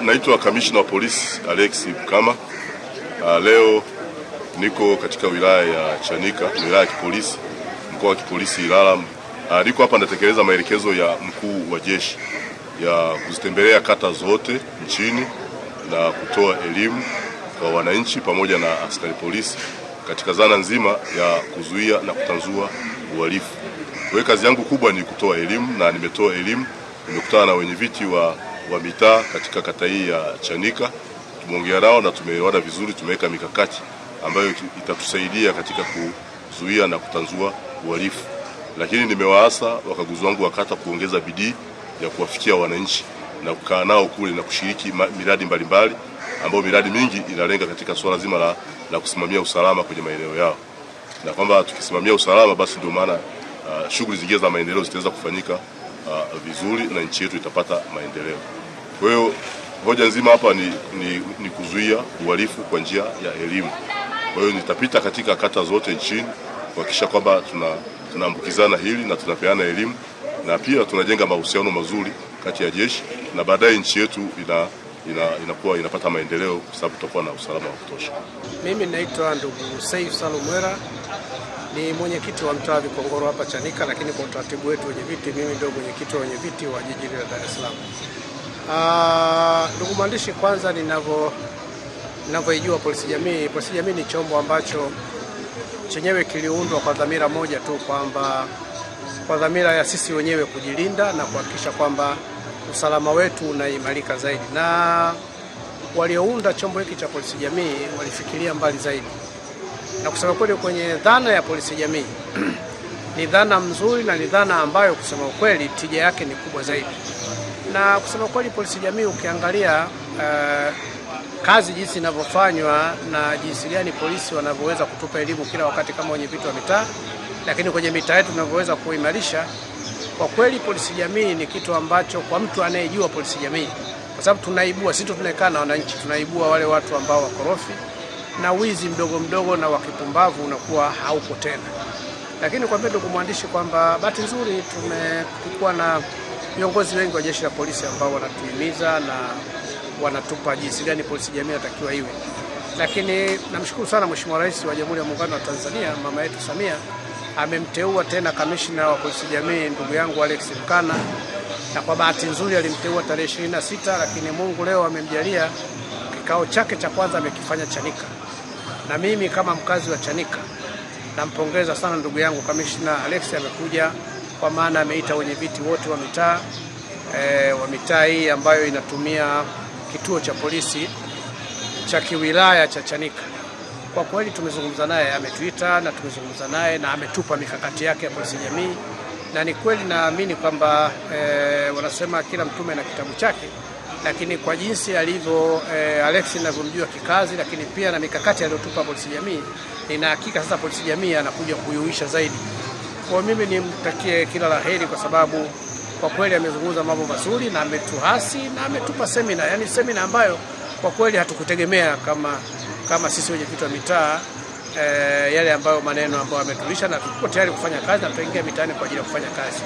Naitwa Kamishna wa Polisi Alex Mkama. Leo niko katika wilaya ya Chanika, wilaya ya kipolisi, mkoa wa kipolisi Ilala. Niko hapa natekeleza maelekezo ya mkuu wa jeshi ya kuzitembelea kata zote nchini na kutoa elimu kwa wananchi pamoja na askari polisi katika zana nzima ya kuzuia na kutanzua uhalifu. Kwa kazi yangu kubwa ni kutoa elimu na nimetoa elimu. Nimekutana na wenyeviti wa mitaa katika kata hii ya Chanika, tumeongea nao na tumeelewana vizuri. Tumeweka mikakati ambayo itatusaidia katika kuzuia na kutanzua uhalifu, lakini nimewaasa wakaguzi wangu wa kata kuongeza bidii ya kuwafikia wananchi na kukaa nao kule na kushiriki miradi mbalimbali ambayo miradi mingi inalenga katika swala zima la kusimamia usalama kwenye maeneo yao, na kwamba tukisimamia usalama basi ndio maana shughuli zingine za maendeleo zitaweza kufanyika vizuri na nchi yetu itapata maendeleo. Kwa hiyo hoja nzima hapa ni kuzuia uhalifu kwa njia ya elimu. Kwa hiyo nitapita katika kata zote nchini kuhakikisha kwamba tunaambukizana hili na tunapeana elimu na pia tunajenga mahusiano mazuri kati ya jeshi na baadaye nchi yetu inakuwa inapata maendeleo kwa sababu tutakuwa na usalama wa kutosha. Mimi naitwa ndugu Saif Salum Mwera, ni mwenyekiti wa mtaa Vikongoro hapa Chanika, lakini kwa utaratibu wetu wenye viti mimi ndio mwenyekiti wa wenye viti wa jiji la Dar es Salaam. Ndugu mwandishi, kwanza ninavyoijua polisi jamii ni chombo ambacho chenyewe kiliundwa kwa dhamira moja tu, kwamba kwa dhamira ya sisi wenyewe kujilinda na kuhakikisha kwamba usalama wetu unaimarika zaidi, na waliounda chombo hiki cha polisi jamii walifikiria mbali zaidi, na kusema kweli kwenye dhana ya polisi jamii ni dhana mzuri na ni dhana ambayo kusema ukweli tija yake ni kubwa zaidi. Na kusema kweli polisi jamii ukiangalia kazi jinsi inavyofanywa na jinsi gani polisi wanavyoweza kutupa elimu kila wakati kama wenye vitu wa mitaa, lakini kwenye mitaa yetu tunavyoweza kuimarisha, kwa kweli polisi jamii ni kitu ambacho kwa mtu anayejua polisi jamii, kwa sababu tunaibua, sisi tunakaa na wananchi, tunaibua wale watu ambao wakorofi na wizi mdogo mdogo na wakipumbavu unakuwa haupo tena. Lakini kwa ndugu mwandishi, kwamba bahati nzuri tumekuwa na viongozi wengi wa jeshi la polisi ambao wanatuhimiza na wanatupa jinsi gani polisi jamii inatakiwa iwe. Lakini namshukuru sana Mheshimiwa Rais wa Jamhuri ya Muungano wa Tanzania, mama yetu Samia, amemteua tena kamishna wa polisi jamii ndugu yangu Alex Mkama, na kwa bahati nzuri alimteua tarehe 26, lakini Mungu leo amemjalia kikao chake cha kwanza amekifanya Chanika. Na mimi kama mkazi wa Chanika nampongeza sana ndugu yangu kamishna Alex, amekuja kwa maana ameita wenye viti wote wa mitaa hii ambayo inatumia kituo cha polisi cha kiwilaya cha Chanika. Kwa kweli tumezungumza naye, ametuita na tumezungumza naye na ametupa mikakati yake ya polisi jamii, na ni kweli naamini kwamba wanasema kila mtume na kitabu chake, lakini kwa jinsi alivyo Alex ninavyomjua kikazi, lakini pia na mikakati aliyotupa polisi jamii, nina hakika sasa polisi jamii anakuja kuyuisha zaidi. Kwa mimi nimtakie kila laheri, kwa sababu kwa kweli amezungumza mambo mazuri na ametuhasi na ametupa semina, yani semina ambayo kwa kweli hatukutegemea kama sisi wenye vitu wa mitaa, yale ambayo maneno ambayo ametulisha, na tuko tayari kufanya kazi na tutaingia mitaani kwa ajili ya kufanya kazi.